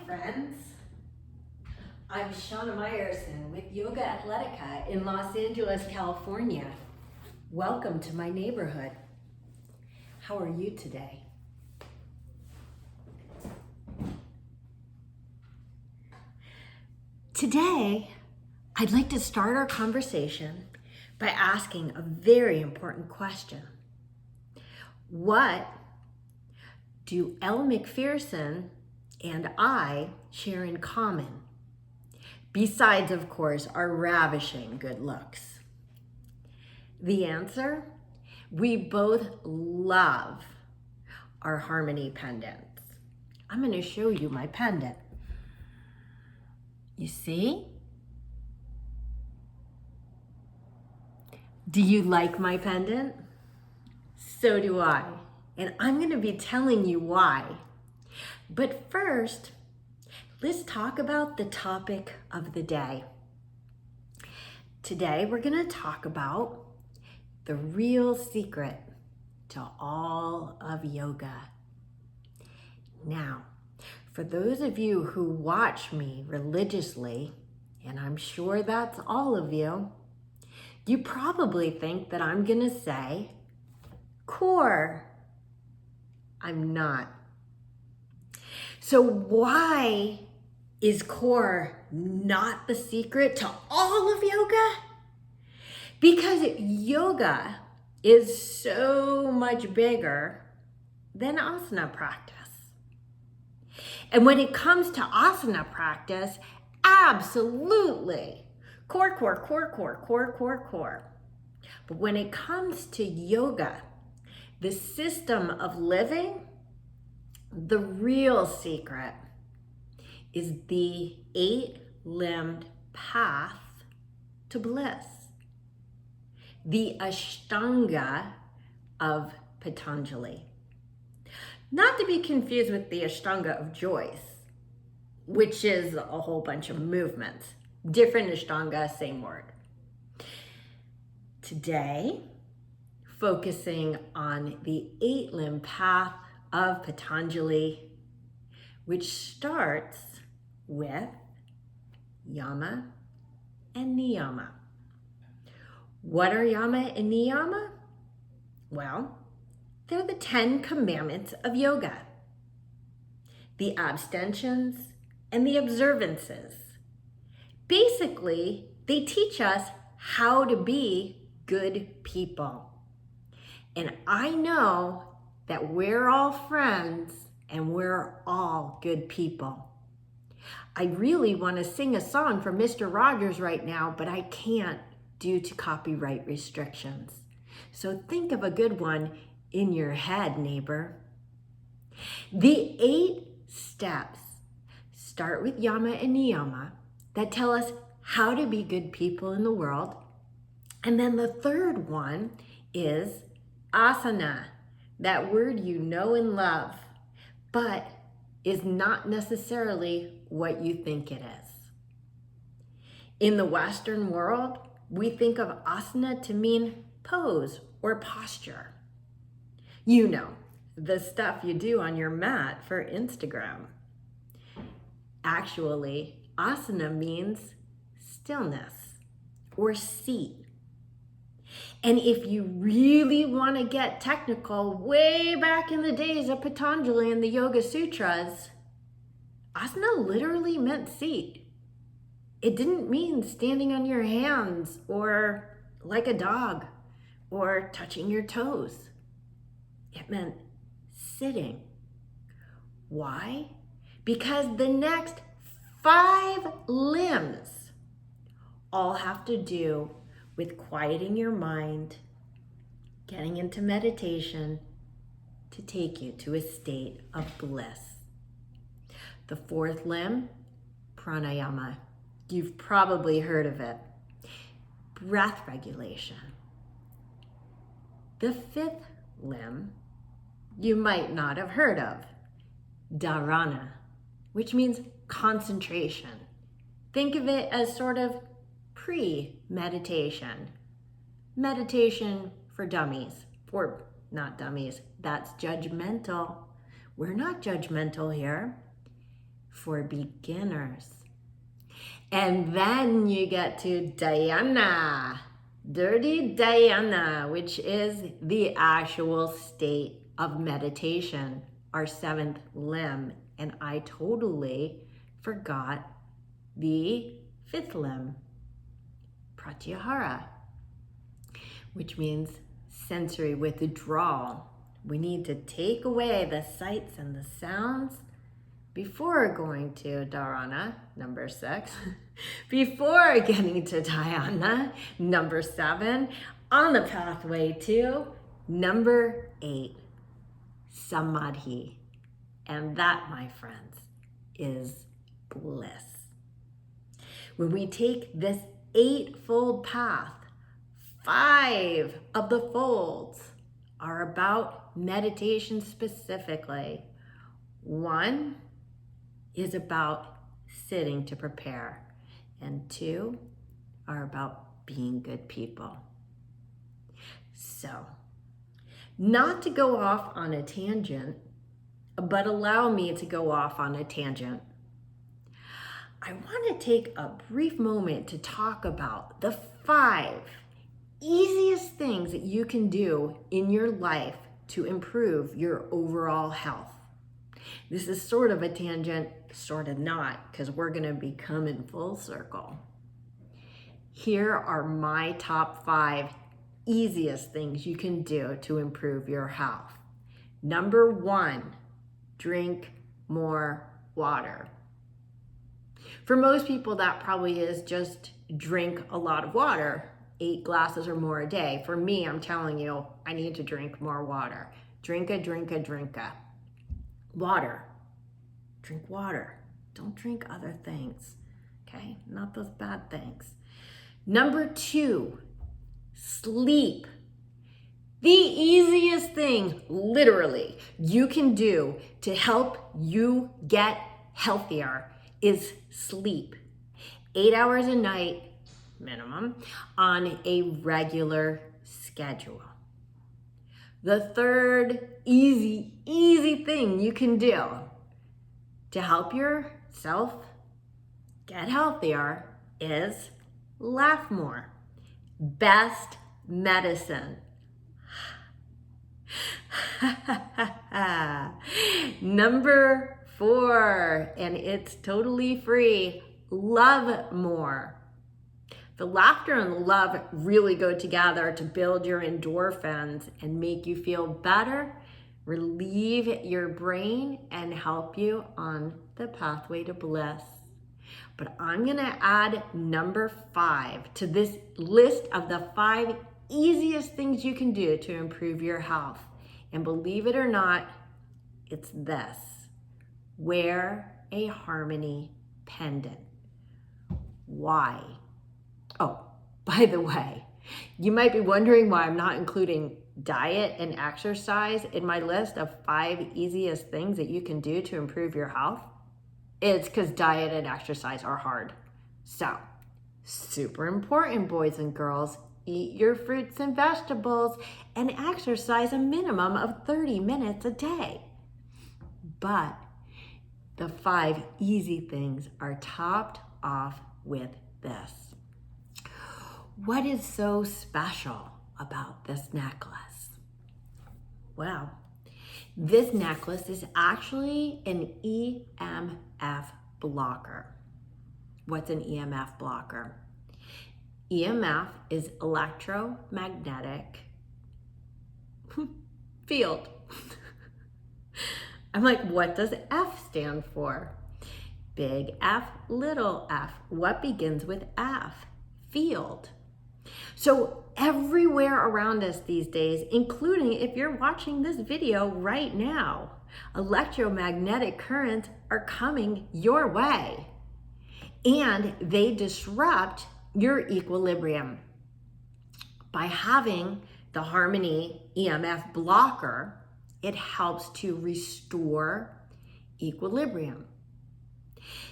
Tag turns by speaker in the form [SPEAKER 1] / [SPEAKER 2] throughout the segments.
[SPEAKER 1] friends. I'm Shana Meyerson with YOGAthletica in Los Angeles, California. Welcome to my neighborhood. How are you today? Today, I'd like to start our conversation by asking a very important question. What do Elle Macpherson and I share in common, besides, of course, our ravishing good looks? The answer? We both love our Harmoni Pendants. I'm going to show you my pendant. You see? Do you like my pendant? So do I. And I'm going to be telling you why. But first, let's talk about the topic of the day. Today, we're going to talk about the real secret to all of yoga. Now, for those of you who watch me religiously, and I'm sure that's all of you, you probably think that I'm going to say core. I'm not. So why is core not the secret to all of yoga? Because yoga is so much bigger than asana practice. And when it comes to asana practice, absolutely, core, core, core, core, core, core, core. But when it comes to yoga, the system of living, the real secret is the 8-limbed path to bliss. The Ashtanga of Patanjali. Not to be confused with the Ashtanga of Joyce, which is a whole bunch of movements. Different Ashtanga, same word. Today, focusing on the 8-limb path of Patanjali, which starts with yama and niyama. What are yama and niyama? Well, they're the 10 commandments of yoga, the abstentions and the observances. Basically, they teach us how to be good people. And I know that we're all friends and we're all good people. I really want to sing a song for Mr. Rogers right now, but I can't due to copyright restrictions. So think of a good one in your head, neighbor. The 8 steps start with yama and niyama that tell us how to be good people in the world. And then the third one is asana, that word you know and love, but is not necessarily what you think it is. In the Western world, we think of asana to mean pose or posture. You know, the stuff you do on your mat for Instagram. Actually, asana means stillness or seat. And if you really want to get technical, way back in the days of Patanjali and the Yoga Sutras, asana literally meant seat. It didn't mean standing on your hands or like a dog or touching your toes. It meant sitting. Why? Because the next 5 limbs all have to do with quieting your mind, getting into meditation to take you to a state of bliss. The 4th limb, pranayama. You've probably heard of it. Breath regulation. The 5th limb, you might not have heard of, dharana, which means concentration. Think of it as sort of pre-meditation. Meditation for dummies, or not dummies, that's judgmental. We're not judgmental here. for beginners. And then you get to dhyana, dirty dhyana, which is the actual state of meditation, our seventh limb. And I totally forgot the fifth limb, pratyahara, which means sensory withdrawal. We need to take away the sights and the sounds before going to dharana, number 6, before getting to dhyana, number 7, on the pathway to number 8, samadhi. And that, my friends, is bliss. When we take this 8-fold path, 5 of the folds are about meditation specifically. 1 is about sitting to prepare, and 2 are about being good people. So, not to go off on a tangent, but allow me to go off on a tangent. I want to take a brief moment to talk about the 5 easiest things that you can do in your life to improve your overall health. This is sort of a tangent, sort of not, because we're going to be coming full circle. Here are my top 5 easiest things you can do to improve your health. Number 1, drink more water. For most people, that probably is just drink a lot of water, 8 glasses or more a day. For me, I'm telling you, I need to drink more water. Drinka. Water. Drink water. Don't drink other things, okay? Not those bad things. Number 2, sleep. The easiest thing, literally, you can do to help you get healthier is sleep. 8 hours a night, minimum, on a regular schedule. The third easy thing you can do to help yourself get healthier is laugh more. Best medicine. Number 4, and it's totally free, love more. The laughter and the love really go together to build your endorphins and make you feel better, relieve your brain, and help you on the pathway to bliss. But I'm gonna add number 5 to this list of the 5 easiest things you can do to improve your health. And believe it or not, it's this: wear a Harmoni Pendant. Why? Oh, by the way, you might be wondering why I'm not including diet and exercise in my list of 5 easiest things that you can do to improve your health. It's because diet and exercise are hard. So, super important, boys and girls, eat your fruits and vegetables and exercise a minimum of 30 minutes a day. But the 5 easy things are topped off with this. What is so special about this necklace? Well, this necklace is actually an EMF blocker. What's an EMF blocker? EMF is electromagnetic field. I'm like, what does F stand for? Big F, little f. What begins with F? Field. So everywhere around us these days, including if you're watching this video right now, electromagnetic currents are coming your way, and they disrupt your equilibrium. By having the Harmoni EMF blocker, it helps to restore equilibrium.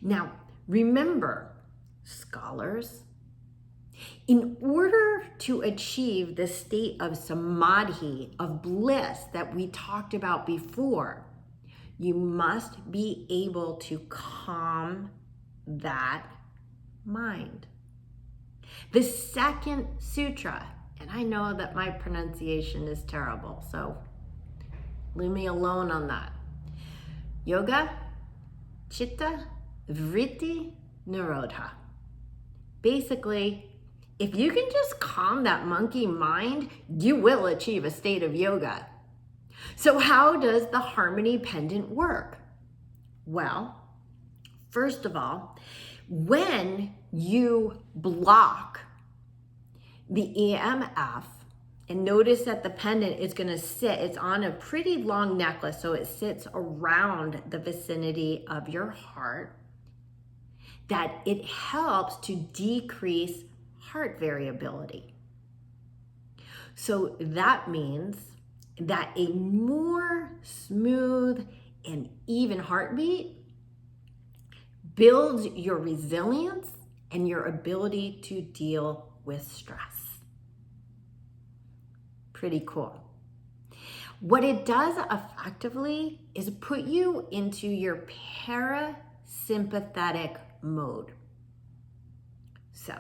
[SPEAKER 1] Now, remember, scholars, in order to achieve the state of samadhi, of bliss that we talked about before, You must be able to calm that mind. The second sutra, and I know that my pronunciation is terrible, so leave me alone on that. Yoga, Chitta, Vritti, Nirodha. Basically, if you can just calm that monkey mind, you will achieve a state of yoga. So how does the Harmoni Pendant work? Well, first of all, when you block the EMF, and notice that the pendant is going to sit, it's on a pretty long necklace, so it sits around the vicinity of your heart, that it helps to decrease heart variability. So that means that a more smooth and even heartbeat builds your resilience and your ability to deal with stress. Pretty cool. What it does effectively is put you into your parasympathetic mode. So,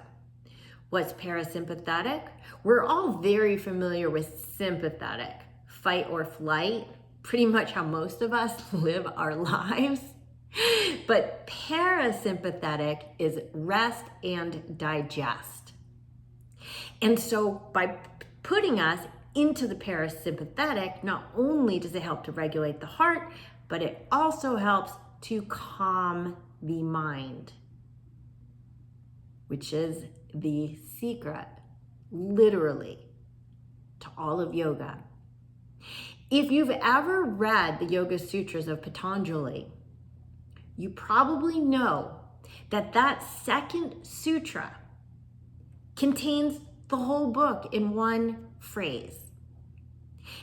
[SPEAKER 1] what's parasympathetic? We're all very familiar with sympathetic, fight or flight, pretty much how most of us live our lives. But parasympathetic is rest and digest. And so by putting us into the parasympathetic, not only does it help to regulate the heart, but it also helps to calm the mind, which is the secret, literally, to all of yoga. If you've ever read the Yoga Sutras of Patanjali, you probably know that that second sutra contains the whole book in one phrase.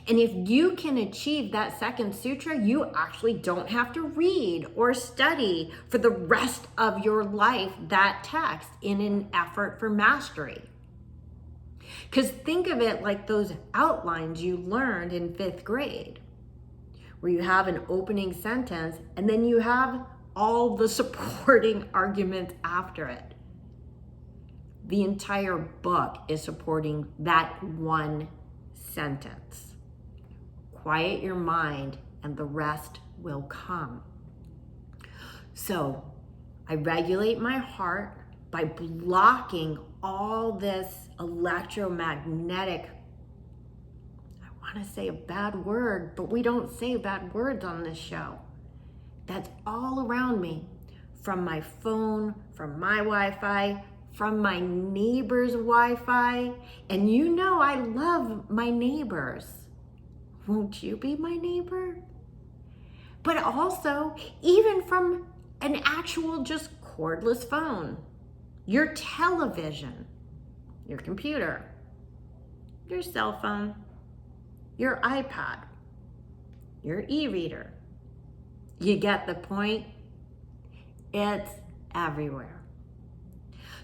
[SPEAKER 1] And if you can achieve that second sutra, you actually don't have to read or study for the rest of your life that text in an effort for mastery. Because think of it like those outlines you learned in 5th grade, where you have an opening sentence and then you have all the supporting arguments after it. The entire book is supporting that one sentence. Quiet your mind and the rest will come. So I regulate my heart by blocking all this electromagnetic, I want to say a bad word, but we don't say bad words on this show. That's all around me, from my phone, from my Wi-Fi, from my neighbor's Wi-Fi. And you know I love my neighbors. Won't you be my neighbor? But also, even from an actual just cordless phone, your television, your computer, your cell phone, your iPad, your e-reader. You get the point? It's everywhere.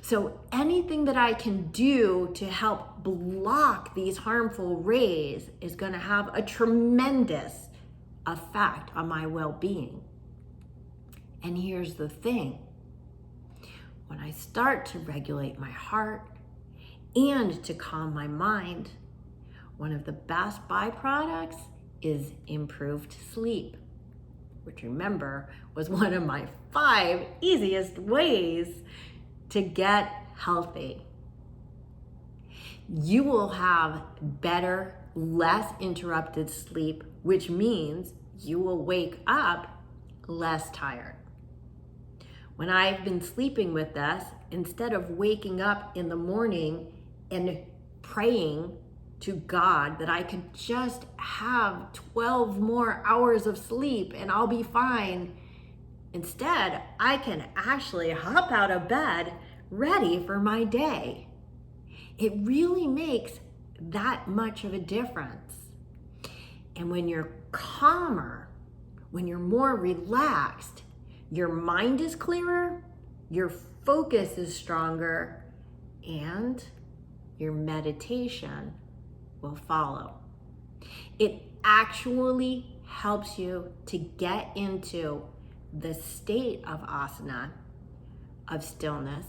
[SPEAKER 1] So anything that I can do to help block these harmful rays is going to have a tremendous effect on my well-being. And here's the thing. When I start to regulate my heart and to calm my mind, one of the best byproducts is improved sleep, which, remember, was one of my 5 easiest ways to get healthy. You will have better, less interrupted sleep, which means you will wake up less tired. When I've been sleeping with this, instead of waking up in the morning and praying to God that I could just have 12 more hours of sleep and I'll be fine, instead, I can actually hop out of bed ready for my day. It really makes that much of a difference. And when you're calmer, when you're more relaxed, your mind is clearer, your focus is stronger, and your meditation will follow. It actually helps you to get into the state of asana, of stillness.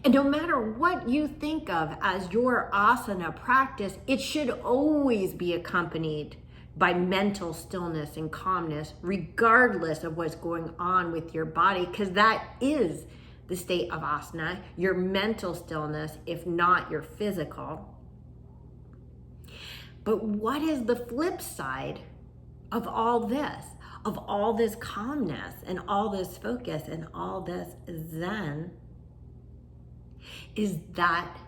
[SPEAKER 1] And no matter what you think of as your asana practice, it should always be accompanied by mental stillness and calmness, regardless of what's going on with your body, because that is the state of asana, your mental stillness, if not your physical. But what is the flip side of all this calmness and all this focus and all this zen? Is that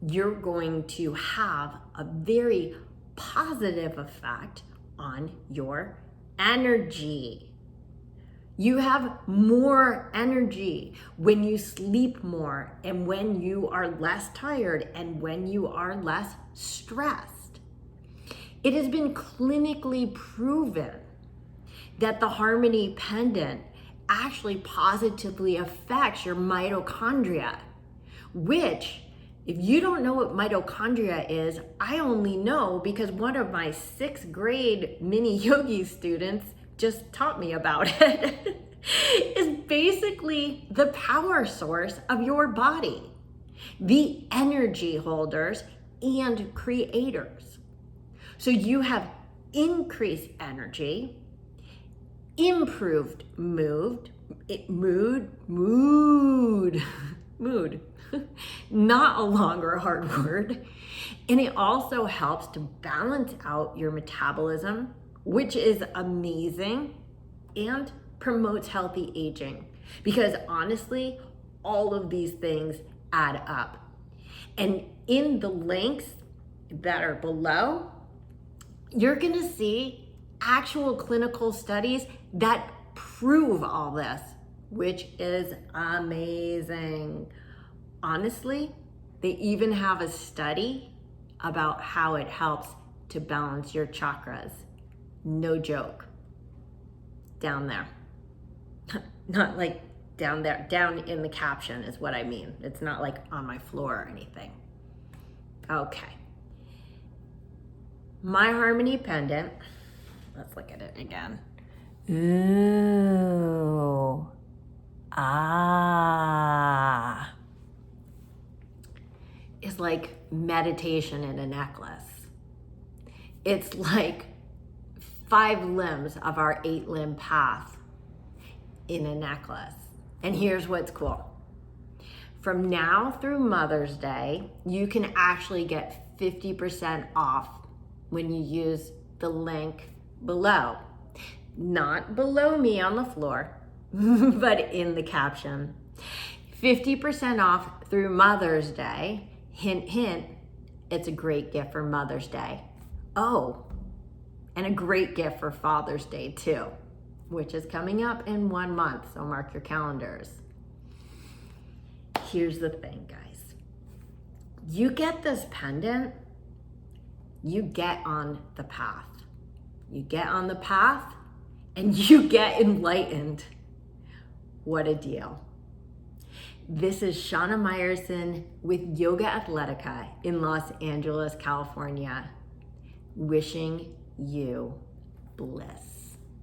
[SPEAKER 1] you're going to have a very positive effect on your energy. You have more energy when you sleep more and when you are less tired and when you are less stressed. It has been clinically proven that the Harmoni Pendant actually positively affects your mitochondria, which, if you don't know what mitochondria is, I only know because one of my 6th grade mini yogi students just taught me about it. Is basically the power source of your body, the energy holders and creators. So you have increased energy, improved mood, not a longer hard word. And it also helps to balance out your metabolism, which is amazing, and promotes healthy aging. Because honestly, all of these things add up. And in the links that are below, you're gonna see actual clinical studies that prove all this, which is amazing. Honestly, they even have a study about how it helps to balance your chakras. No joke. Down there. Not like down there, down in the caption is what I mean. It's not like on my floor or anything. Okay. My Harmoni Pendant, let's look at it again. Ooh. Ah. It's like meditation in a necklace. It's like 5 limbs of our 8-limb path in a necklace. And here's what's cool. From now through Mother's Day, you can actually get 50% off when you use the link below. Not below me on the floor, but in the caption. 50% off through Mother's Day. Hint, hint, it's a great gift for Mother's Day. Oh, and a great gift for Father's Day too, which is coming up in 1 month, so mark your calendars. Here's the thing, guys. You get this pendant, you get on the path. You get on the path and you get enlightened. What a deal. This is Shana Meyerson with YOGAthletica in Los Angeles, California, wishing you bliss.